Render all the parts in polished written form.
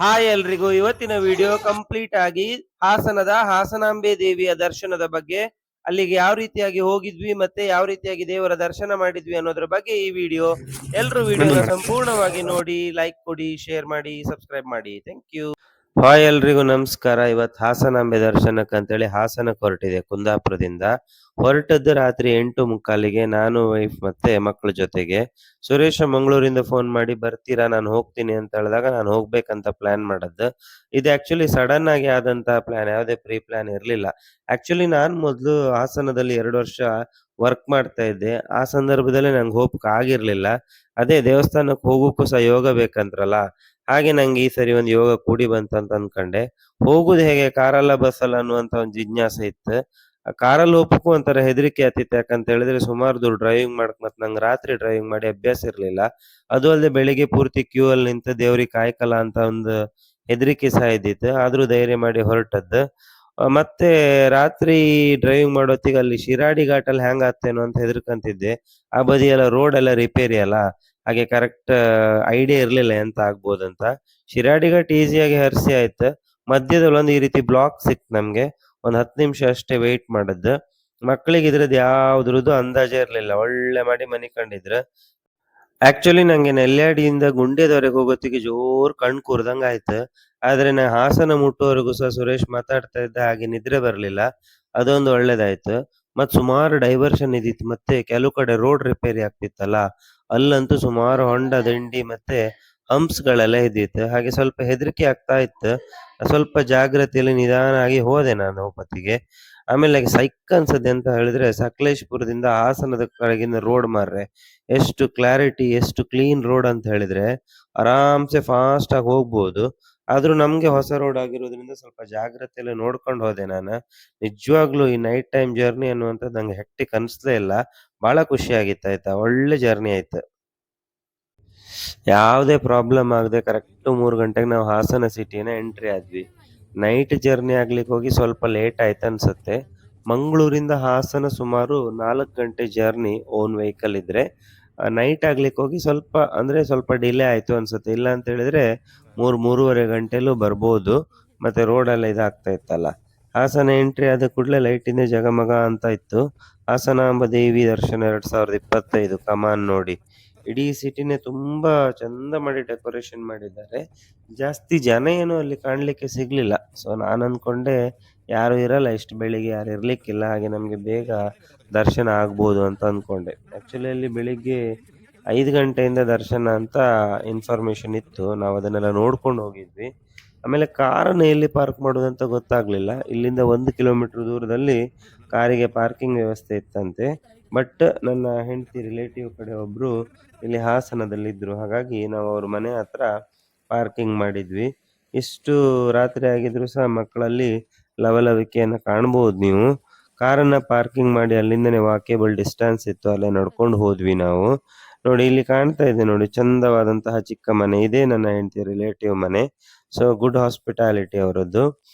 Hi ಎಲ್ರಿಗೂ ಇವತ್ತಿನ video complete ಆಗಿ ಹಾಸನದ ಹಾಸನಾಂಬೆ ದೇವಿಯ ದರ್ಶನದ ಬಗ್ಗೆ, ಅಲ್ಲಿಗೆ ಯಾವ ರೀತಿಯಾಗಿ ಹೋಗಿದ್ವಿ ಮತ್ತೆ ಯಾವ ರೀತಿಯಾಗಿ ದೇವರ ದರ್ಶನ ಮಾಡಿದ್ವಿ ಅನ್ನೋದ್ರ ಬಗ್ಗೆ ಈ ವಿಡಿಯೋ. ಎಲ್ರು ವಿಡಿಯೋನ ಸಂಪೂರ್ಣವಾಗಿ ನೋಡಿ, ಲೈಕ್ ಕೊಡಿ, ಶೇರ್ ಮಾಡಿ, ಸಬ್ಸ್ಕ್ರೈಬ್ ಮಾಡಿ. Thank you. ಹಾಯ್ ಎಲ್ರಿಗೂ ನಮಸ್ಕಾರ. ಇವತ್ತು ಹಾಸನಾಂಬೆ ದರ್ಶನಕ್ಕೆ ಅಂತೇಳಿ ಹಾಸನಕ್ಕೆ ಹೊರಟಿದೆ ಕುಂದಾಪುರದಿಂದ. ಹೊರಟದ್ದು ರಾತ್ರಿ 8:45ಗೆ, ನಾನು ವೈಫ್ ಮತ್ತೆ ಮಕ್ಕಳ ಜೊತೆಗೆ. ಸುರೇಶ ಮಂಗಳೂರಿಂದ ಫೋನ್ ಮಾಡಿ ಬರ್ತೀರಾ, ನಾನು ಹೋಗ್ತೀನಿ ಅಂತ ಹೇಳಿದಾಗ ನಾನು ಹೋಗ್ಬೇಕಂತ ಪ್ಲಾನ್ ಮಾಡದ್ದು. ಇದು ಆಕ್ಚುಲಿ ಸಡನ್ ಆಗಿ ಆದಂತ ಪ್ಲಾನ್, ಯಾವುದೇ ಪ್ರೀ ಪ್ಲಾನ್ ಇರಲಿಲ್ಲ. ಆಕ್ಚುಲಿ ನಾನು ಮೊದಲು ಹಾಸನದಲ್ಲಿ 2 ವರ್ಷ ವರ್ಕ್ ಮಾಡ್ತಾ ಇದ್ದೆ. ಆ ಸಂದರ್ಭದಲ್ಲಿ ನಂಗೆ ಹೋಗಕ್ ಆಗಿರ್ಲಿಲ್ಲ. ಅದೇ ದೇವಸ್ಥಾನಕ್ಕೆ ಹೋಗೋಕ್ಕೂ ಸಹ ಯೋಗ ಬೇಕಂತ್ರಲ್ಲ, ಹಾಗೆ ನಂಗೆ ಈ ಸರಿ ಒಂದು ಯೋಗ ಕೂಡಿ ಬಂತಂತ ಅನ್ಕೊಂಡೆ. ಹೋಗುದು ಹೇಗೆ, ಕಾರಲ್ಲ ಬಸ್ಸಲ್ಲ ಅನ್ನುವಂತ ಒಂದು ಜಿಜ್ಞಾಸೆ ಇತ್ತು. ಕಾರಲ್ಲಿ ಹೋಗಕ್ಕೂ ಒಂಥರ ಹೆದರಿಕೆ ಆತಿತ್ತು. ಯಾಕಂತ ಹೇಳಿದ್ರೆ ಸುಮಾರು ದೂರ ಡ್ರೈವಿಂಗ್ ಮಾಡಕ್, ಮತ್ತೆ ನಂಗೆ ರಾತ್ರಿ ಡ್ರೈವಿಂಗ್ ಮಾಡಿ ಅಭ್ಯಾಸ ಇರ್ಲಿಲ್ಲ. ಅದು ಅಲ್ಲದೆ ಬೆಳಿಗ್ಗೆ ಪೂರ್ತಿ ಕ್ಯೂ ಅಲ್ಲಿ ನಿಂತು ದೇವ್ರಿಗೆ ಕಾಯ್ಕಲ್ಲ ಅಂತ ಒಂದು ಹೆದರಿಕೆ ಸಹ ಇದ್ದಿತ್ತು. ಆದ್ರೂ ಧೈರ್ಯ ಮಾಡಿ ಹೊರಟದ್ದು. ಮತ್ತೆ ರಾತ್ರಿ ಡ್ರೈವಿಂಗ್ ಮಾಡೋತ್ತಿಗೆ ಅಲ್ಲಿ ಶಿರಾಡಿ ಘಾಟಲ್ಲಿ ಹ್ಯಾಂಗ್ ಆಗ್ತೇನೋ ಅಂತ ಹೆದರ್ಕಂತಿದ್ದೆ. ಆ ಬದಿ ಎಲ್ಲ ರೋಡ್ ಎಲ್ಲ ರಿಪೇರಿ ಅಲ್ಲ, ಹಾಗೆ ಕರೆಕ್ಟ್ ಐಡಿಯಾ ಇರ್ಲಿಲ್ಲ ಎಂತ ಆಗ್ಬೋದಂತ. ಶಿರಾಡಿ ಘಾಟ್ ಈಸಿಯಾಗಿ ಹರಿಸಿ ಆಯ್ತು. ಮಧ್ಯದಲ್ಲಿ ಒಂದು ಈ ರೀತಿ ಬ್ಲಾಕ್ ಸಿಕ್ತು ನಮ್ಗೆ. ಒಂದ್ 10 ನಿಮಿಷ ಅಷ್ಟೇ ವೆಯ್ಟ್ ಮಾಡದ್ದು. ಮಕ್ಕಳಿಗೆ ಇದ್ರದ್ದು ಯಾವ್ದ್ರದ್ದು ಅಂದಾಜೇ ಇರ್ಲಿಲ್ಲ, ಒಳ್ಳೆ ಮಾಡಿ ಮನೆ ಕಂಡಿದ್ರು. ಆಕ್ಚುಲಿ ನಂಗೆ ನೆಲ್ಯಾಡಿಯಿಂದ ಗುಂಡ್ಯದವರೆಗೆ ಹೋಗೋತ್ತಿಗೆ ಜೋರ್ ಕಣ್ ಕೂರ್ದಂಗ್ ಆಯ್ತು. ಆದ್ರೆ ನಾ ಹಾಸನ ಮುಟ್ಟುವವರೆಗೂ ಸಹ ಸುರೇಶ್ ಮಾತಾಡ್ತಾ ಇದ್ದ ಹಾಗೆ ನಿದ್ರೆ ಬರ್ಲಿಲ್ಲ. ಅದೊಂದು ಒಳ್ಳೇದಾಯ್ತು. ಮತ್ ಸುಮಾರು ಡೈವರ್ಷನ್ ಇದ್ದಿತ್ತು, ಮತ್ತೆ ಕೆಲವು ಕಡೆ ರೋಡ್ ರಿಪೇರಿ ಆಗ್ತಿತ್ತಲ್ಲ, ಅಲ್ಲಂತೂ ಸುಮಾರು ಹೊಂಡ ದಂಡಿ ಮತ್ತೆ ಹಂಪ್ಸ್ ಗಳೆಲ್ಲ ಇದ್ದಿತ್ತು. ಹಾಗೆ ಸ್ವಲ್ಪ ಹೆದರಿಕೆ ಆಗ್ತಾ ಇತ್ತು. ಸ್ವಲ್ಪ ಜಾಗ್ರತೆಯಲ್ಲಿ ನಿಧಾನ ಆಗಿ ಹೋದೆ ನಾನು ಹೊತ್ತಿಗೆ. ಆಮೇಲೆ ಸೈಕ್ ಅನ್ಸದೆ ಅಂತ ಹೇಳಿದ್ರೆ, ಸಕಲೇಶ್ಪುರದಿಂದ ಹಾಸನದ ಕಡೆಗಿನ ರೋಡ್ ಮಾರ್ರೆ, ಎಷ್ಟು ಕ್ಲಾರಿಟಿ, ಎಷ್ಟು ಕ್ಲೀನ್ ರೋಡ್ ಅಂತ ಹೇಳಿದ್ರೆ ಆರಾಮ್ಸೆ ಫಾಸ್ಟ್ ಆಗಿ ಹೋಗ್ಬೋದು. ಆದ್ರೂ ನಮ್ಗೆ ಹೊಸ ರೋಡ್ ಆಗಿರೋದ್ರಿಂದ ಸ್ವಲ್ಪ ಜಾಗ್ರತೆಯಲ್ಲಿ ನೋಡ್ಕೊಂಡು ಹೋದೆ ನಾನು. ನಿಜವಾಗ್ಲೂ ಈ ನೈಟ್ ಟೈಮ್ ಜರ್ನಿ ಅನ್ನುವಂಥದ್ದು ನಂಗೆ ಹೆಕ್ಟಿಕ್ ಅನ್ಸ್ಲೇ ಇಲ್ಲ. ಬಹಳ ಖುಷಿ ಆಗಿತ್ತು ಆಯ್ತಾ, ಒಳ್ಳೆ ಜರ್ನಿ ಆಯ್ತು. ಯಾವುದೇ ಪ್ರಾಬ್ಲಮ್ ಆಗದೆ ಕರೆಕ್ಟ್ 3 ಗಂಟೆಗೆ ನಾವು ಹಾಸನ ಸಿಟಿನ ಎಂಟ್ರಿ ಆದ್ವಿ. ನೈಟ್ ಜರ್ನಿ ಆಗ್ಲಿಕ್ಕೆ ಹೋಗಿ ಸ್ವಲ್ಪ ಲೇಟ್ ಆಯ್ತು ಅನ್ಸುತ್ತೆ. ಮಂಗಳೂರಿಂದ ಹಾಸನ ಸುಮಾರು 4 ಗಂಟೆ ಜರ್ನಿ ಓನ್ ವೆಹಿಕಲ್ ಇದ್ರೆ. ನೈಟ್ ಆಗ್ಲಿಕ್ಕೆ ಹೋಗಿ ಸ್ವಲ್ಪ ಅಂದ್ರೆ ಸ್ವಲ್ಪ ಡಿಲೇ ಆಯ್ತು ಅನ್ಸುತ್ತೆ. ಇಲ್ಲ ಅಂತ ಹೇಳಿದ್ರೆ 3-3:30 ಗಂಟೆಲೂ ಬರ್ಬೋದು. ಮತ್ತೆ ರೋಡ್ ಎಲ್ಲ ಇದಾಗ್ತಾ ಇತ್ತಲ್ಲ. ಹಾಸನ ಎಂಟ್ರಿ ಆದ ಕೂಡಲೇ ಲೈಟಿಂದ ಜಗಮಗ ಅಂತ ಇತ್ತು. ಹಾಸನಾಂಬ ದೇವಿ ದರ್ಶನ 2025 ಕಮಾನ್ ನೋಡಿ. ಇಡೀ ಸಿಟಿನೇ ತುಂಬಾ ಚಂದ ಮಾಡಿ ಡೆಕೋರೇಷನ್ ಮಾಡಿದ್ದಾರೆ. ಜಾಸ್ತಿ ಜನ ಏನು ಅಲ್ಲಿ ಕಾಣ್ಲಿಕ್ಕೆ ಸಿಗ್ಲಿಲ್ಲ. ಸೊ ನಾನು ಅನ್ಕೊಂಡೆ ಯಾರು ಇರಲ್ಲ, ಇಷ್ಟು ಬೆಳಿಗ್ಗೆ ಯಾರು ಇರ್ಲಿಕ್ಕಿಲ್ಲ, ಹಾಗೆ ನಮ್ಗೆ ಬೇಗ ದರ್ಶನ ಆಗ್ಬೋದು ಅಂತ ಅನ್ಕೊಂಡೆ. ಆಕ್ಚುಲಿ ಅಲ್ಲಿ ಬೆಳಿಗ್ಗೆ 5 ಗಂಟೆಯಿಂದ ದರ್ಶನ ಅಂತ ಇನ್ಫಾರ್ಮೇಶನ್ ಇತ್ತು. ನಾವು ಅದನ್ನೆಲ್ಲ ನೋಡ್ಕೊಂಡು ಹೋಗಿದ್ವಿ. ಆಮೇಲೆ ಕಾರನ್ನು ಎಲ್ಲಿ ಪಾರ್ಕ್ ಮಾಡೋದಂತ ಗೊತ್ತಾಗ್ಲಿಲ್ಲ. ಇಲ್ಲಿಂದ 1 ಕಿಲೋಮೀಟರ್ ದೂರದಲ್ಲಿ ಕಾರಿಗೆ ಪಾರ್ಕಿಂಗ್ ವ್ಯವಸ್ಥೆ ಇತ್ತಂತೆ. ಬಟ್ ನನ್ನ ಹೆಂಡತಿ ರಿಲೇಟಿವ್ ಕಡೆ ಒಬ್ರು ಇಲ್ಲಿ ಹಾಸನದಲ್ಲಿದ್ರು. ಹಾಗಾಗಿ ನಾವು ಅವ್ರ ಮನೆ ಹತ್ರ ಪಾರ್ಕಿಂಗ್ ಮಾಡಿದ್ವಿ. ಇಷ್ಟು ರಾತ್ರಿ ಆಗಿದ್ರು ಸಹ ಮಕ್ಕಳಲ್ಲಿ ಲವಲವಿಕೆಯನ್ನ ಕಾಣ್ಬೋದು ನೀವು. ಕಾರನ್ನ ಪಾರ್ಕಿಂಗ್ ಮಾಡಿ ಅಲ್ಲಿಂದನೇ ವಾಕೇಬಲ್ ಡಿಸ್ಟೆನ್ಸ್ ಇತ್ತು, ಅಲ್ಲೇ ನಡ್ಕೊಂಡು ಹೋದ್ವಿ ನಾವು. ನೋಡಿ ಇಲ್ಲಿ ಕಾಣ್ತಾ ಇದೆ ನೋಡಿ, ಚಂದವಾದಂತಹ ಚಿಕ್ಕ ಮನೆ. ಇದೇ ನನ್ನ ಹೆಂಡತಿ ರಿಲೇಟಿವ್ ಮನೆ. ಸೊ ಗುಡ್ ಹಾಸ್ಪಿಟಾಲಿಟಿ ಅವರದ್ದು.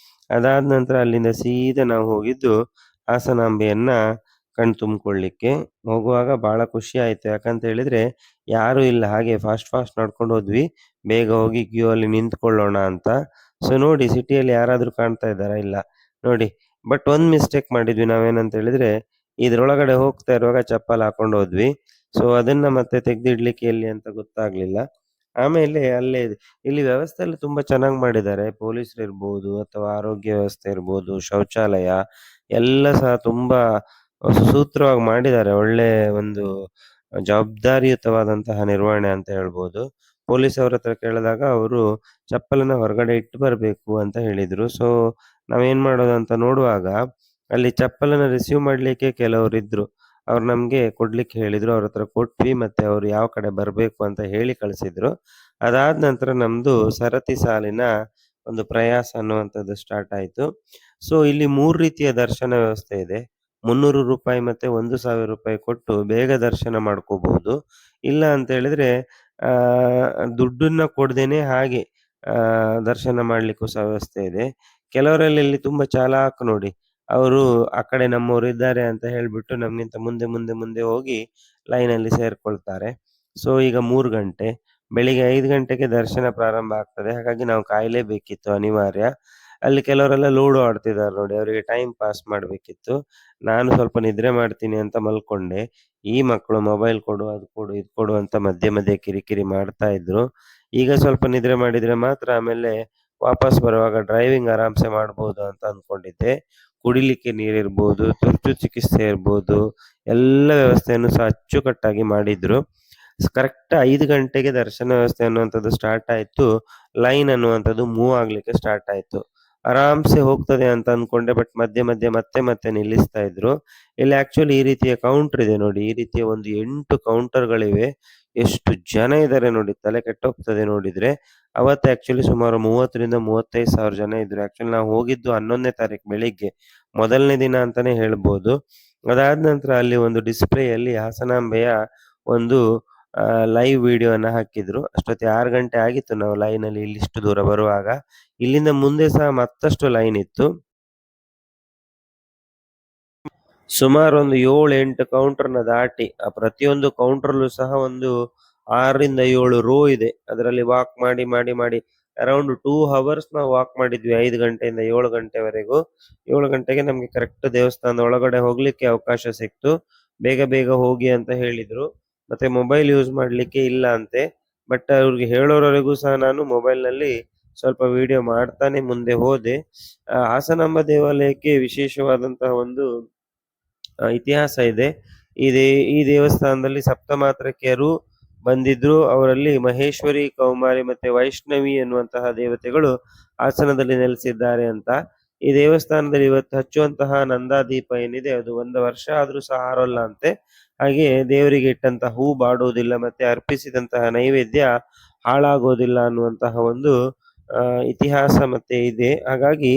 ಅದಾದ ನಂತರ ಅಲ್ಲಿಂದ ಸೀದಾ ನಾವು ಹೋಗಿದ್ದು ಹಾಸನಾಂಬೆಯನ್ನ ಕಣ್ ತುಂಬಿಕೊಳ್ಳಿಕ್ಕೆ. ಹೋಗುವಾಗ ಬಹಳ ಖುಷಿ ಆಯ್ತು. ಯಾಕಂತ ಹೇಳಿದ್ರೆ ಯಾರು ಇಲ್ಲ, ಹಾಗೆ ಫಾಸ್ಟ್ ಫಾಸ್ಟ್ ನಡ್ಕೊಂಡು ಹೋದ್ವಿ. ಬೇಗ ಹೋಗಿ ಕ್ಯೂ ಅಲ್ಲಿ ನಿಂತ್ಕೊಳ್ಳೋಣ ಅಂತ. ಸೊ ನೋಡಿ ಸಿಟಿಯಲ್ಲಿ ಯಾರಾದ್ರೂ ಕಾಣ್ತಾ ಇದ್ದಾರಾ? ಇಲ್ಲ ನೋಡಿ. ಬಟ್ ಒಂದ್ ಮಿಸ್ಟೇಕ್ ಮಾಡಿದ್ವಿ ನಾವೇನಂತ ಹೇಳಿದ್ರೆ, ಇದ್ರೊಳಗಡೆ ಹೋಗ್ತಾ ಇರುವಾಗ ಚಪ್ಪಲ್ ಹಾಕೊಂಡು ಹೋದ್ವಿ. ಸೊ ಅದನ್ನ ಮತ್ತೆ ತೆಗ್ದಿಡ್ಲಿಕ್ಕೆ ಎಲ್ಲಿ ಅಂತ ಗೊತ್ತಾಗ್ಲಿಲ್ಲ. ಆಮೇಲೆ ಅಲ್ಲೇ ಇಲ್ಲಿ ವ್ಯವಸ್ಥೆ ಎಲ್ಲ ತುಂಬಾ ಚೆನ್ನಾಗಿ ಮಾಡಿದ್ದಾರೆ. ಪೊಲೀಸರು ಇರ್ಬೋದು ಅಥವಾ ಆರೋಗ್ಯ ವ್ಯವಸ್ಥೆ ಇರ್ಬೋದು, ಶೌಚಾಲಯ ಎಲ್ಲ ಸಹ ತುಂಬಾ ಸುಸೂತ್ರವಾಗಿ ಮಾಡಿದ್ದಾರೆ. ಒಳ್ಳೆ ಒಂದು ಜವಾಬ್ದಾರಿಯುತವಾದಂತಹ ನಿರ್ವಹಣೆ ಅಂತ ಹೇಳ್ಬೋದು. ಪೊಲೀಸ್ ಅವ್ರ ಹತ್ರ ಕೇಳಿದಾಗ ಅವರು ಚಪ್ಪಲನ್ನ ಹೊರಗಡೆ ಇಟ್ಟು ಬರಬೇಕು ಅಂತ ಹೇಳಿದ್ರು. ಸೊ ನಾವೇನ್ ಮಾಡೋದು ಅಂತ ನೋಡುವಾಗ ಅಲ್ಲಿ ಚಪ್ಪಲನ್ನ ರಿಸೀವ್ ಮಾಡ್ಲಿಕ್ಕೆ ಕೆಲವರಿದ್ರು. ಅವ್ರು ನಮ್ಗೆ ಕೊಡ್ಲಿಕ್ಕೆ ಹೇಳಿದ್ರು. ಅವ್ರ ಹತ್ರ ಕೊಟ್ವಿ, ಮತ್ತೆ ಅವ್ರು ಯಾವ ಕಡೆ ಬರ್ಬೇಕು ಅಂತ ಹೇಳಿ ಕಳಿಸಿದ್ರು. ಅದಾದ ನಂತರ ನಮ್ದು ಸರತಿ ಸಾಲಿನ ಒಂದು ಪ್ರಯಾಸ ಅನ್ನುವಂಥದ್ದು ಸ್ಟಾರ್ಟ್ ಆಯ್ತು. ಸೊ ಇಲ್ಲಿ 3 ರೀತಿಯ ದರ್ಶನ ವ್ಯವಸ್ಥೆ ಇದೆ. ₹300 ಮತ್ತೆ ₹1,000 ಕೊಟ್ಟು ಬೇಗ ದರ್ಶನ ಮಾಡ್ಕೋಬಹುದು. ಇಲ್ಲ ಅಂತ ಹೇಳಿದ್ರೆ ದುಡ್ಡನ್ನ ಕೊಡ್ದೇನೆ ಹಾಗೆ ದರ್ಶನ ಮಾಡ್ಲಿಕ್ಕೂ ಸಹ ವ್ಯವಸ್ಥೆ ಇದೆ. ಕೆಲವರಲ್ಲಿ ಇಲ್ಲಿ ತುಂಬಾ ಚಾಲಾಕ್ ನೋಡಿ. ಅವರು ಆ ಕಡೆ ನಮ್ಮವರು ಇದ್ದಾರೆ ಅಂತ ಹೇಳ್ಬಿಟ್ಟು ನಮ್ಗಿಂತ ಮುಂದೆ ಮುಂದೆ ಮುಂದೆ ಹೋಗಿ ಲೈನಲ್ಲಿ ಸೇರ್ಕೊಳ್ತಾರೆ. ಸೊ ಈಗ 3 ಗಂಟೆ. ಬೆಳಿಗ್ಗೆ 5 ಗಂಟೆಗೆ ದರ್ಶನ ಪ್ರಾರಂಭ ಆಗ್ತದೆ. ಹಾಗಾಗಿ ನಾವು ಕಾಯಲೇಬೇಕಿತ್ತು ಅನಿವಾರ್ಯ. ಅಲ್ಲಿ ಕೆಲವರೆಲ್ಲ ಲೂಡೋ ಆಡ್ತಿದ್ದಾರೆ ನೋಡಿ, ಅವರಿಗೆ ಟೈಮ್ ಪಾಸ್ ಮಾಡ್ಬೇಕಿತ್ತು. ನಾನು ಸ್ವಲ್ಪ ನಿದ್ರೆ ಮಾಡ್ತೀನಿ ಅಂತ ಮಲ್ಕೊಂಡೆ. ಈ ಮಕ್ಕಳು ಮೊಬೈಲ್ ಕೊಡು, ಅದು ಕೊಡು, ಇದು ಕೊಡು ಅಂತ ಮಧ್ಯೆ ಮಧ್ಯೆ ಕಿರಿಕಿರಿ ಮಾಡ್ತಾ ಇದ್ರು. ಈಗ ಸ್ವಲ್ಪ ನಿದ್ರೆ ಮಾಡಿದ್ರೆ ಮಾತ್ರ ಆಮೇಲೆ ವಾಪಸ್ ಬರುವಾಗ ಡ್ರೈವಿಂಗ್ ಆರಾಮ್ಸೆ ಮಾಡ್ಬೋದು ಅಂತ ಅಂದ್ಕೊಂಡಿದ್ದೆ. ಕುಡಿಲಿಕ್ಕೆ ನೀರಿರ್ಬೋದು, ತುರ್ತು ಚಿಕಿತ್ಸೆ ಇರ್ಬೋದು, ಎಲ್ಲ ವ್ಯವಸ್ಥೆಯನ್ನು ಸಹ ಅಚ್ಚುಕಟ್ಟಾಗಿ ಮಾಡಿದ್ರು. ಕರೆಕ್ಟ್ 5 ಗಂಟೆಗೆ ದರ್ಶನ ವ್ಯವಸ್ಥೆ ಅನ್ನುವಂಥದ್ದು ಸ್ಟಾರ್ಟ್ ಆಯ್ತು. ಲೈನ್ ಅನ್ನುವಂಥದ್ದು ಮೂವ್ ಆಗ್ಲಿಕ್ಕೆ ಸ್ಟಾರ್ಟ್ ಆಯ್ತು. ಆರಾಮ್ಸೆ ಹೋಗ್ತದೆ ಅಂತ ಅನ್ಕೊಂಡೆ, ಬಟ್ ಮಧ್ಯೆ ಮಧ್ಯೆ ಮತ್ತೆ ನಿಲ್ಲಿಸ್ತಾ ಇದ್ರು. ಇಲ್ಲಿ ಆಕ್ಚುಲಿ ಈ ರೀತಿಯ ಕೌಂಟರ್ ಇದೆ ನೋಡಿ, ಈ ರೀತಿಯ ಒಂದು 8 ಕೌಂಟರ್ಗಳಿವೆ. ಎಷ್ಟು ಜನ ಇದ್ದಾರೆ ನೋಡಿ, ತಲೆ ಕೆಟ್ಟೋಗ್ತದೆ ನೋಡಿದ್ರೆ. ಅವತ್ತು ಆಕ್ಚುಲಿ ಸುಮಾರು 30,000-35,000 ಜನ ಇದ್ರು. ಆಕ್ಚುಲಿ ನಾವು ಹೋಗಿದ್ದು 11ನೇ ತಾರೀಕು ಬೆಳಿಗ್ಗೆ, ಮೊದಲನೇ ದಿನ ಅಂತಾನೆ ಹೇಳ್ಬೋದು. ಅದಾದ ನಂತರ ಅಲ್ಲಿ ಒಂದು ಡಿಸ್ಪ್ಲೇಯಲ್ಲಿ ಹಾಸನಾಂಬೆಯ ಒಂದು ಲೈವ್ ವಿಡಿಯೋನ ಹಾಕಿದ್ರು. ಅಷ್ಟೊತ್ತಿಗೆ 6 ಗಂಟೆ ಆಗಿತ್ತು ನಾವು ಲೈನಲ್ಲಿ ಇಲ್ಲಿಷ್ಟು ದೂರ ಬರುವಾಗ. ಇಲ್ಲಿಂದ ಮುಂದೆ ಸಹ ಮತ್ತಷ್ಟು ಲೈನ್ ಇತ್ತು. ಸುಮಾರು ಒಂದು 7-8 ಕೌಂಟರ್‌ನ ದಾಟಿ ಆ ಪ್ರತಿಯೊಂದು ಕೌಂಟರ್‌ಲ್ಲೂ ಸಹ ಒಂದು 6-7 ರೋ ಇದೆ. ಅದರಲ್ಲಿ ವಾಕ್ ಮಾಡಿ ಅರೌಂಡ್ 2 ಹವರ್ಸ್ ನಾವು ವಾಕ್ ಮಾಡಿದ್ವಿ, 5 ಗಂಟೆಯಿಂದ 7 ಗಂಟೆವರೆಗೂ. 7 ಗಂಟೆಗೆ ನಮ್ಗೆ ಕರೆಕ್ಟ್ ದೇವಸ್ಥಾನದ ಒಳಗಡೆ ಹೋಗ್ಲಿಕ್ಕೆ ಅವಕಾಶ ಸಿಕ್ತು. ಬೇಗ ಹೋಗಿ ಅಂತ ಹೇಳಿದ್ರು. ಮತ್ತೆ ಮೊಬೈಲ್ ಯೂಸ್ ಮಾಡ್ಲಿಕ್ಕೆ ಇಲ್ಲ ಅಂತೆ. ಬಟ್ ಅವ್ರಿಗೆ ಹೇಳೋರವರೆಗೂ ಸಹ ನಾನು ಮೊಬೈಲ್‌ನಲ್ಲಿ ಸ್ವಲ್ಪ ವಿಡಿಯೋ ಮಾಡ್ತಾನೆ ಮುಂದೆ ಹೋದೆ. ಹಾಸನಾಂಬ ದೇವಾಲಯಕ್ಕೆ ವಿಶೇಷವಾದಂತಹ ಒಂದು ಇತಿಹಾಸ ಇದೆ. ಈ ದೇವಸ್ಥಾನದಲ್ಲಿ ಸಪ್ತಮಾತೃಕೆಯರು ಬಂದಿದ್ರು. ಅವರಲ್ಲಿ ಮಹೇಶ್ವರಿ, ಕೌಮಾರಿ ಮತ್ತೆ ವೈಷ್ಣವಿ ಎನ್ನುವಂತಹ ದೇವತೆಗಳು ಹಾಸನದಲ್ಲಿ ನೆಲೆಸಿದ್ದಾರೆ ಅಂತ. ಈ ದೇವಸ್ಥಾನದಲ್ಲಿ ಇವತ್ತು ಹಚ್ಚುವಂತಹ ನಂದಾದೀಪ ಏನಿದೆ ಅದು 1 ವರ್ಷ ಆದ್ರೂ ಸಹ ಆರೋಲ್ಲ ಅಂತೆ. ಹಾಗೆ ದೇವರಿಗೆ ಇಟ್ಟಂತಹ ಹೂ ಬಾಡುವುದಿಲ್ಲ, ಮತ್ತೆ ಅರ್ಪಿಸಿದಂತಹ ನೈವೇದ್ಯ ಹಾಳಾಗೋದಿಲ್ಲ ಅನ್ನುವಂತಹ ಒಂದು ಇತಿಹಾಸ ಮತ್ತೆ ಇದೆ. ಹಾಗಾಗಿ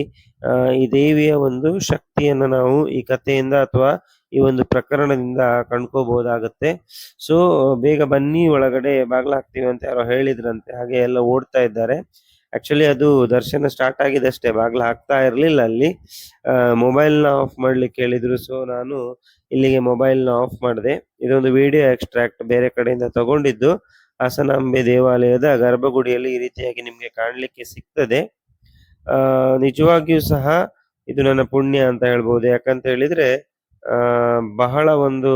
ಈ ದೇವಿಯ ಒಂದು ಶಕ್ತಿಯನ್ನ ನಾವು ಈ ಕಥೆಯಿಂದ ಅಥವಾ ಈ ಒಂದು ಪ್ರಕರಣದಿಂದ ಕಂಡ್ಕೋಬಹುದಾಗತ್ತೆ. ಸೊ ಬೇಗ ಬನ್ನಿ, ಒಳಗಡೆ ಬಾಗ್ಲ ಹಾಕ್ತೀವಿ ಅಂತ ಯಾರೋ ಹೇಳಿದ್ರಂತೆ. ಹಾಗೆ ಎಲ್ಲ ಓಡ್ತಾ ಇದ್ದಾರೆ. ಆಕ್ಚುಲಿ ಅದು ದರ್ಶನ ಸ್ಟಾರ್ಟ್ ಆಗಿದಷ್ಟೇ, ಬಾಗ್ಲ ಹಾಕ್ತಾ ಇರ್ಲಿಲ್ಲ ಅಲ್ಲಿ. ಮೊಬೈಲ್‌ನ ಆಫ್ ಮಾಡ್ಲಿಕ್ಕೆ ಹೇಳಿದ್ರು. ಸೊ ನಾನು ಇಲ್ಲಿಗೆ ಮೊಬೈಲ್‌ನ ಆಫ್ ಮಾಡಿದೆ. ಇದೊಂದು ವಿಡಿಯೋ ಎಕ್ಸ್ಟ್ರಾಕ್ಟ್ ಬೇರೆ ಕಡೆಯಿಂದ ತಗೊಂಡಿದ್ದು. ಹಾಸನಾಂಬೆ ದೇವಾಲಯದ ಗರ್ಭಗುಡಿಯಲ್ಲಿ ಈ ರೀತಿಯಾಗಿ ನಿಮ್ಗೆ ಕಾಣ್ಲಿಕ್ಕೆ ಸಿಗ್ತದೆ. ನಿಜವಾಗಿಯೂ ಸಹ ಇದು ನನ್ನ ಪುಣ್ಯ ಅಂತ ಹೇಳ್ಬೋದು. ಯಾಕಂತ ಹೇಳಿದ್ರೆ ಬಹಳ ಒಂದು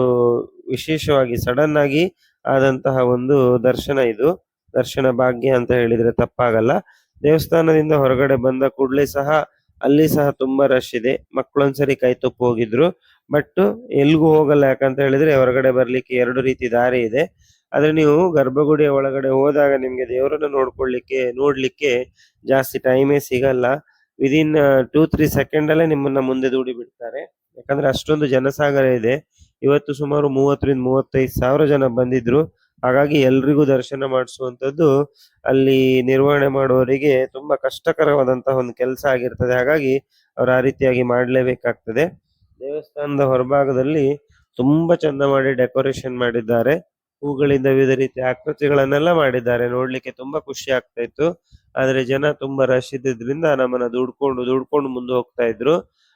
ವಿಶೇಷವಾಗಿ ಸಡನ್ ಆಗಿ ಆದಂತಹ ಒಂದು ದರ್ಶನ ಇದು. ದರ್ಶನ ಭಾಗ್ಯ ಅಂತ ಹೇಳಿದ್ರೆ ತಪ್ಪಾಗಲ್ಲ. ದೇವಸ್ಥಾನದಿಂದ ಹೊರಗಡೆ ಬಂದ ಕೂಡಲೇ ಸಹ ಅಲ್ಲಿ ಸಹ ತುಂಬಾ ರಶ್ ಇದೆ. ಮಕ್ಕಳೊಂದ್ಸರಿ ಕೈ ತಪ್ಪು ಹೋಗಿದ್ರು. ಬಟ್ ಎಲ್ಗೂ ಹೋಗಲ್ಲ, ಯಾಕಂತ ಹೇಳಿದ್ರೆ ಹೊರಗಡೆ ಬರ್ಲಿಕ್ಕೆ 2 ರೀತಿ ದಾರಿ ಇದೆ. ಆದ್ರೆ ನೀವು ಗರ್ಭಗುಡಿಯ ಒಳಗಡೆ ಹೋದಾಗ ನಿಮ್ಗೆ ದೇವರನ್ನ ನೋಡ್ಲಿಕ್ಕೆ ಜಾಸ್ತಿ ಟೈಮೇ ಸಿಗಲ್ಲ. ವಿದಿನ್ 2-3 ಸೆಕೆಂಡ್ ಅಲ್ಲೇ ನಿಮ್ಮನ್ನ ಮುಂದೆ ದೂಡಿ ಬಿಡ್ತಾರೆ. ಯಾಕಂದ್ರೆ ಅಷ್ಟೊಂದು ಜನಸಾಗರ ಇದೆ. ಇವತ್ತು ಸುಮಾರು 30,000-35,000 ಜನ ಬಂದಿದ್ರು. ಹಾಗಾಗಿ ಎಲ್ರಿಗೂ ದರ್ಶನ ಮಾಡಿಸುವಂತದ್ದು ಅಲ್ಲಿ ನಿರ್ವಹಣೆ ಮಾಡುವವರಿಗೆ ತುಂಬಾ ಕಷ್ಟಕರವಾದಂತಹ ಒಂದು ಕೆಲಸ ಆಗಿರ್ತದೆ. ಹಾಗಾಗಿ ಅವ್ರು ಆ ರೀತಿಯಾಗಿ ಮಾಡ್ಲೇಬೇಕಾಗ್ತದೆ. ದೇವಸ್ಥಾನದ ಹೊರಭಾಗದಲ್ಲಿ ತುಂಬಾ ಚಂದ ಮಾಡಿ ಡೆಕೋರೇಷನ್ ಮಾಡಿದ್ದಾರೆ. ಹೂಗಳಿಂದ ವಿವಿಧ ರೀತಿಯ ಆಕೃತಿಗಳನ್ನೆಲ್ಲ ಮಾಡಿದ್ದಾರೆ. ನೋಡ್ಲಿಕ್ಕೆ ತುಂಬಾ ಖುಷಿ ಆಗ್ತಾ ಇತ್ತು. ಆದ್ರೆ ಜನ ತುಂಬಾ ರಶ್ ಇದ್ದಿದ್ರಿಂದ ನಮ್ಮನ್ನ ದೂಡ್ಕೊಂಡು ಮುಂದೆ ಹೋಗ್ತಾ ಇದ್ರು.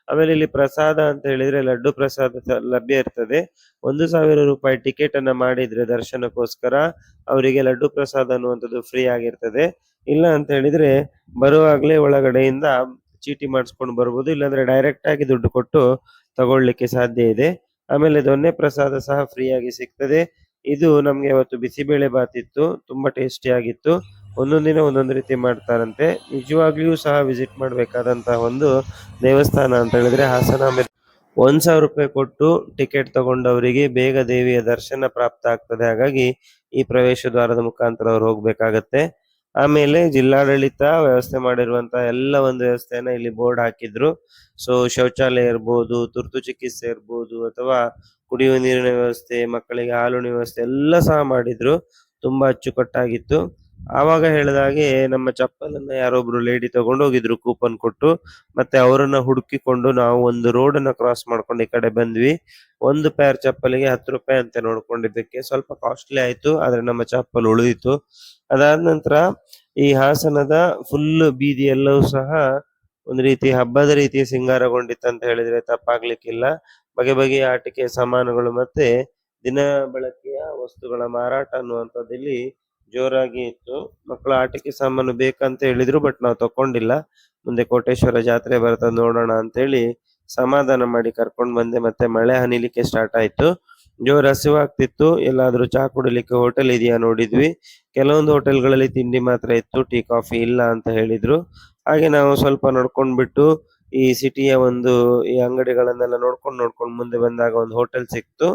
ಆಮೇಲೆ ಇಲ್ಲಿ ಪ್ರಸಾದ ಅಂತ ಹೇಳಿದ್ರೆ ಲಡ್ಡು ಪ್ರಸಾದ ಲಭ್ಯ ಇರ್ತದೆ. 1,000 ರೂಪಾಯಿ ಟಿಕೆಟ್ ಅನ್ನ ಮಾಡಿದ್ರೆ ದರ್ಶನಕ್ಕೋಸ್ಕರ ಅವರಿಗೆ ಲಡ್ಡು ಪ್ರಸಾದ ಅನ್ನುವಂಥದ್ದು ಫ್ರೀ ಆಗಿರ್ತದೆ. ಇಲ್ಲ ಅಂತ ಹೇಳಿದ್ರೆ ಬರುವಾಗ್ಲೇ ಒಳಗಡೆಯಿಂದ ಚೀಟಿ ಮಾಡಿಸ್ಕೊಂಡು ಬರ್ಬೋದು, ಇಲ್ಲಾಂದ್ರೆ ಡೈರೆಕ್ಟ್ ಆಗಿ ದುಡ್ಡು ಕೊಟ್ಟು ತಗೊಳ್ಳಿಕ್ಕೆ ಸಾಧ್ಯ ಇದೆ. ಆಮೇಲೆ ದೊನ್ನೆ ಪ್ರಸಾದ ಸಹ ಫ್ರೀ ಆಗಿ ಸಿಗ್ತದೆ. ಇದು ನಮ್ಗೆ ಇವತ್ತು ಬಿಸಿಬೇಳೆ ಬಾತ್ ಇತ್ತು, ತುಂಬಾ ಟೇಸ್ಟಿ ಆಗಿತ್ತು. ಒಂದೊಂದ್ ದಿನ ಒಂದೊಂದು ರೀತಿ ಮಾಡ್ತಾರಂತೆ. ನಿಜವಾಗ್ಲಿಯೂ ಸಹ ವಿಸಿಟ್ ಮಾಡ್ಬೇಕಾದಂತಹ ಒಂದು ದೇವಸ್ಥಾನ ಅಂತ ಹೇಳಿದ್ರೆ ಹಾಸನಾಂಬೆ. 1,000 ರೂಪಾಯಿ ಕೊಟ್ಟು ಟಿಕೆಟ್ ತಗೊಂಡವರಿಗೆ ಬೇಗ ದೇವಿಯ ದರ್ಶನ ಪ್ರಾಪ್ತ ಆಗ್ತದೆ. ಹಾಗಾಗಿ ಈ ಪ್ರವೇಶ ದ್ವಾರದ ಮುಖಾಂತರ ಅವ್ರು ಹೋಗ್ಬೇಕಾಗತ್ತೆ. ಆಮೇಲೆ ಜಿಲ್ಲಾಡಳಿತ ವ್ಯವಸ್ಥೆ ಮಾಡಿರುವಂತಹ ಎಲ್ಲ ಒಂದು ವ್ಯವಸ್ಥೆಯನ್ನ ಇಲ್ಲಿ ಬೋರ್ಡ್ ಹಾಕಿದ್ರು. ಸೊ ಶೌಚಾಲಯ ಇರ್ಬೋದು, ತುರ್ತು ಚಿಕಿತ್ಸೆ ಇರ್ಬೋದು, ಅಥವಾ ಕುಡಿಯುವ ನೀರಿನ ವ್ಯವಸ್ಥೆ, ಮಕ್ಕಳಿಗೆ ಹಾಲುಣಿಸುವ ವ್ಯವಸ್ಥೆ ಎಲ್ಲ ಸಹ ಮಾಡಿದ್ರು. ತುಂಬಾ ಅಚ್ಚುಕಟ್ಟಾಗಿತ್ತು. ಆವಾಗ ಹೇಳಿದ ಹಾಗೆ ನಮ್ಮ ಚಪ್ಪಲನ್ನ ಯಾರೊಬ್ರು ಲೇಡಿ ತಗೊಂಡು ಹೋಗಿದ್ರು ಕೂಪನ್ ಕೊಟ್ಟು. ಮತ್ತೆ ಅವರನ್ನ ಹುಡುಕಿಕೊಂಡು ನಾವು ಒಂದು ರೋಡ್ ಅನ್ನ ಕ್ರಾಸ್ ಮಾಡ್ಕೊಂಡು ಈ ಕಡೆ ಬಂದ್ವಿ. ಒಂದು ಪೇರ್ ಚಪ್ಪಲಿಗೆ 10 ರೂಪಾಯಿ ಅಂತೆ ನೋಡ್ಕೊಂಡಿದ್ದಕ್ಕೆ. ಸ್ವಲ್ಪ ಕಾಸ್ಟ್ಲಿ ಆಯ್ತು, ಆದ್ರೆ ನಮ್ಮ ಚಪ್ಪಲ್ ಉಳಿದಿತ್ತು. ಅದಾದ ನಂತರ ಈ ಹಾಸನದ ಫುಲ್ ಬೀದಿ ಎಲ್ಲವೂ ಸಹ ಒಂದು ರೀತಿ ಹಬ್ಬದ ರೀತಿ ಸಿಂಗಾರಗೊಂಡಿತ್ತು ಅಂತ ಹೇಳಿದ್ರೆ ತಪ್ಪಾಗ್ಲಿಕ್ಕಿಲ್ಲ. ಬಗೆಯ ಆಟಿಕೆ ಸಾಮಾನುಗಳು ಮತ್ತೆ ದಿನ ಬಳಕೆಯ ವಸ್ತುಗಳ ಮಾರಾಟ ಅನ್ನುವಂಥದ್ದು ಇಲ್ಲಿ ಜೋರಾಗಿ ಇತ್ತು. ಮಕ್ಕಳ ಆಟಿಕೆ ಸಾಮಾನು ಬೇಕಂತ ಹೇಳಿದ್ರು, ಬಟ್ ನಾವು ತಕೊಂಡಿಲ್ಲ. ಮುಂದೆ ಕೋಟೇಶ್ವರ ಜಾತ್ರೆ ಬರ್ತದೆ ನೋಡೋಣ ಅಂತೇಳಿ ಸಮಾಧಾನ ಮಾಡಿ ಕರ್ಕೊಂಡ್ ಬಂದೆ. ಮತ್ತೆ ಮಳೆ ಹನಿಲಿಕ್ಕೆ ಸ್ಟಾರ್ಟ್ ಆಯ್ತು. ಜೋರ್ ಹಸಿವಾಗ್ತಿತ್ತು. ಎಲ್ಲಾದ್ರೂ ಚಹಾ ಕುಡಿಲಿಕ್ಕೆ ಹೋಟೆಲ್ ಇದೆಯಾ ನೋಡಿದ್ವಿ. ಕೆಲವೊಂದು ಹೋಟೆಲ್ಗಳಲ್ಲಿ ತಿಂಡಿ ಮಾತ್ರ ಇತ್ತು, ಟೀ ಕಾಫಿ ಇಲ್ಲ ಅಂತ ಹೇಳಿದ್ರು. ಹಾಗೆ ನಾವು ಸ್ವಲ್ಪ ನಡ್ಕೊಂಡ್ ಬಿಟ್ಟು ಈ ಸಿಟಿಯ ಈ ಅಂಗಡಿಗಳನ್ನೆಲ್ಲ ನೋಡ್ಕೊಂಡು ಮುಂದೆ ಬಂದಾಗ ಒಂದು ಹೋಟೆಲ್ ಸಿಕ್ತು.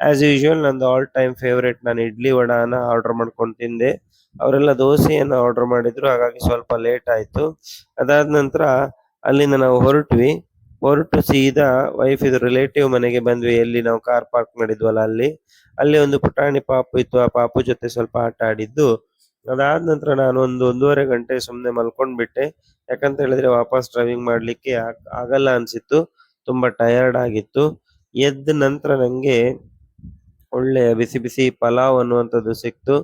ಆಸ್ ಯೂಶುವಲ್ ನಂದು ಆಲ್ ಟೈಮ್ ಫೇವ್ರೇಟ್, ನಾನು ಇಡ್ಲಿ ವಡಾನ ಆರ್ಡರ್ ಮಾಡ್ಕೊಂಡು ತಿಂದೆ. ಅವರೆಲ್ಲ ದೋಸೆಯನ್ನು ಆರ್ಡರ್ ಮಾಡಿದ್ರು, ಹಾಗಾಗಿ ಸ್ವಲ್ಪ ಲೇಟ್ ಆಯ್ತು. ಅದಾದ ನಂತರ ಅಲ್ಲಿಂದ ನಾವು ಹೊರಟು ಸೀದಾ ವೈಫ್ ಇದು ರಿಲೇಟಿವ್ ಮನೆಗೆ ಬಂದ್ವಿ, ಎಲ್ಲಿ ನಾವು ಕಾರ್ ಪಾರ್ಕ್ ಮಾಡಿದ್ವಲ್ಲ ಅಲ್ಲಿ ಒಂದು ಪುಟಾಣಿ ಪಾಪು ಇತ್ತು. ಆ ಪಾಪು ಜೊತೆ ಸ್ವಲ್ಪ ಆಟ ಆಡಿದ್ದು. ಅದಾದ ನಂತರ ನಾನು ಒಂದೂವರೆ ಗಂಟೆ ಸುಮ್ಮನೆ ಮಲ್ಕೊಂಡ್ಬಿಟ್ಟೆ. ಯಾಕಂತ ಹೇಳಿದ್ರೆ ವಾಪಸ್ ಡ್ರೈವಿಂಗ್ ಮಾಡ್ಲಿಕ್ಕೆ ಆಗಲ್ಲ ಅನ್ಸಿತ್ತು, ತುಂಬಾ ಟಯರ್ಡ್ ಆಗಿತ್ತು. ಎದ್ದ ನಂತರ ನಂಗೆ ಒಳ್ಳೆಯ ಬಿಸಿ ಬಿಸಿ ಪಲಾವ್ ಅನ್ನುವಂಥದ್ದು ಸಿಕ್ತು.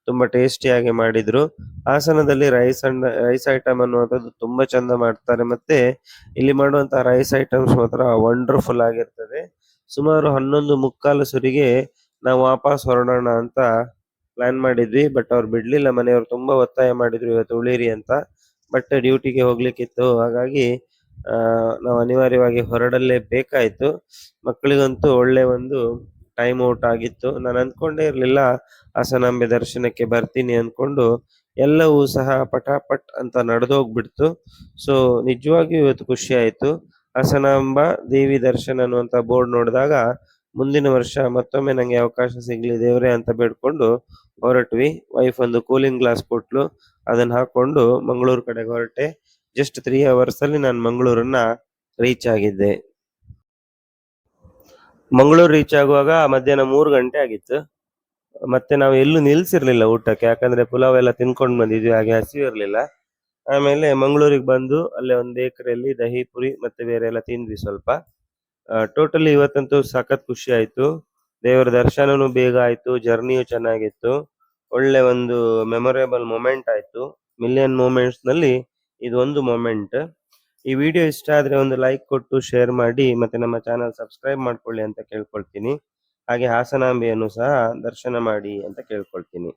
ತುಂಬಾ ಟೇಸ್ಟಿಯಾಗಿ ಮಾಡಿದ್ರು. ಹಾಸನದಲ್ಲಿ ರೈಸ್ ಐಟಮ್ ಅನ್ನುವಂಥದ್ದು ತುಂಬಾ ಚಂದ ಮಾಡ್ತಾರೆ. ಮತ್ತೆ ಇಲ್ಲಿ ಮಾಡುವಂತಹ ರೈಸ್ ಐಟಮ್ಸ್ ಮಾತ್ರ ವಂಡರ್ಫುಲ್ ಆಗಿರ್ತದೆ. ಸುಮಾರು 11:45 ಸುರಿಗೆ ನಾವು ವಾಪಸ್ ಹೊರಡೋಣ ಅಂತ ಪ್ಲಾನ್ ಮಾಡಿದ್ವಿ. ಬಟ್ ಅವ್ರು ಬಿಡ್ಲಿಲ್ಲ, ಮನೆಯವರು ತುಂಬಾ ಒತ್ತಾಯ ಮಾಡಿದ್ರು ಇವತ್ತು ಉಳಿರಿ ಅಂತ. ಬಟ್ ಡ್ಯೂಟಿಗೆ ಹೋಗ್ಲಿಕ್ಕಿತ್ತು, ಹಾಗಾಗಿ ನಾವು ಅನಿವಾರ್ಯವಾಗಿ ಹೊರಡಲೇ ಬೇಕಾಯ್ತು. ಮಕ್ಕಳಿಗಂತೂ ಒಳ್ಳೆ ಒಂದು ಟೈಮ್ ಔಟ್ ಆಗಿತ್ತು. ನಾನು ಅಂದ್ಕೊಂಡೇ ಇರಲಿಲ್ಲ ಹಾಸನಾಂಬೆ ದರ್ಶನಕ್ಕೆ ಬರ್ತೀನಿ ಅಂದ್ಕೊಂಡು. ಎಲ್ಲವೂ ಸಹ ಪಟಾಪಟ್ ಅಂತ ನಡೆದೋಗ್ಬಿಡ್ತು. ಸೊ ನಿಜವಾಗಿಯೂ ಇವತ್ತು ಖುಷಿ ಆಯ್ತು. ಹಾಸನಾಂಬ ದೇವಿ ದರ್ಶನ ಅನ್ನುವಂಥ ಬೋರ್ಡ್ ನೋಡಿದಾಗ ಮುಂದಿನ ವರ್ಷ ಮತ್ತೊಮ್ಮೆ ನಂಗೆ ಅವಕಾಶ ಸಿಗ್ಲಿ ದೇವ್ರೆ ಅಂತ ಬೇಡ್ಕೊಂಡು ಹೊರಟ್ವಿ. ವೈಫ್ ಒಂದು ಕೂಲಿಂಗ್ ಗ್ಲಾಸ್ ಕೊಟ್ಲು, ಅದನ್ನ ಹಾಕೊಂಡು ಮಂಗಳೂರು ಕಡೆಗೆ ಹೊರಟೆ. ಜಸ್ಟ್ 3 hours ಅಲ್ಲಿ ನಾನು ಮಂಗಳೂರನ್ನ ರೀಚ್ ಆಗಿದ್ದೆ. ಮಂಗಳೂರು ರೀಚ್ ಆಗುವಾಗ ಮಧ್ಯಾಹ್ನ 3 ಗಂಟೆ ಆಗಿತ್ತು. ಮತ್ತೆ ನಾವು ಎಲ್ಲೂ ನಿಲ್ಸಿರ್ಲಿಲ್ಲ ಊಟಕ್ಕೆ, ಯಾಕಂದ್ರೆ ಪುಲಾವ್ ಎಲ್ಲ ತಿನ್ಕೊಂಡು ಬಂದಿದ್ವಿ, ಹಾಗೆ ಹಸಿವು ಇರ್ಲಿಲ್ಲ. ಆಮೇಲೆ ಮಂಗಳೂರಿಗೆ ಬಂದು ಅಲ್ಲೇ ಒಂದು ಬೇಕರಿಯಲ್ಲಿ ದಹಿ ಪುರಿ ಮತ್ತೆ ಬೇರೆ ಎಲ್ಲ ತಿಂದ್ವಿ ಸ್ವಲ್ಪ. ಟೋಟಲಿ ಇವತ್ತಂತೂ ಸಖತ್ ಖುಷಿ ಆಯ್ತು. ದೇವರ ದರ್ಶನನೂ ಬೇಗ ಆಯ್ತು, ಜರ್ನಿಯು ಚೆನ್ನಾಗಿತ್ತು. ಒಳ್ಳೆ ಒಂದು ಮೆಮೊರೇಬಲ್ ಮೊಮೆಂಟ್ ಆಯ್ತು. ಮಿಲಿಯನ್ ಮೂಮೆಂಟ್ಸ್ ನಲ್ಲಿ ಇದು ಒಂದು ಮೊಮೆಂಟ್. ಈ ವಿಡಿಯೋ ಇಷ್ಟ ಆದ್ರೆ ಒಂದು ಲೈಕ್ ಕೊಟ್ಟು ಶೇರ್ ಮಾಡಿ, ಮತ್ತೆ ನಮ್ಮ ಚಾನಲ್ ಸಬ್ಸ್ಕ್ರೈಬ್ ಮಾಡ್ಕೊಳ್ಳಿ ಅಂತ ಕೇಳ್ಕೊಳ್ತೀನಿ. ಹಾಗೆ ಹಾಸನಾಂಬೆಯನ್ನು ಸಹ ದರ್ಶನ ಮಾಡಿ ಅಂತ ಕೇಳ್ಕೊಳ್ತೀನಿ.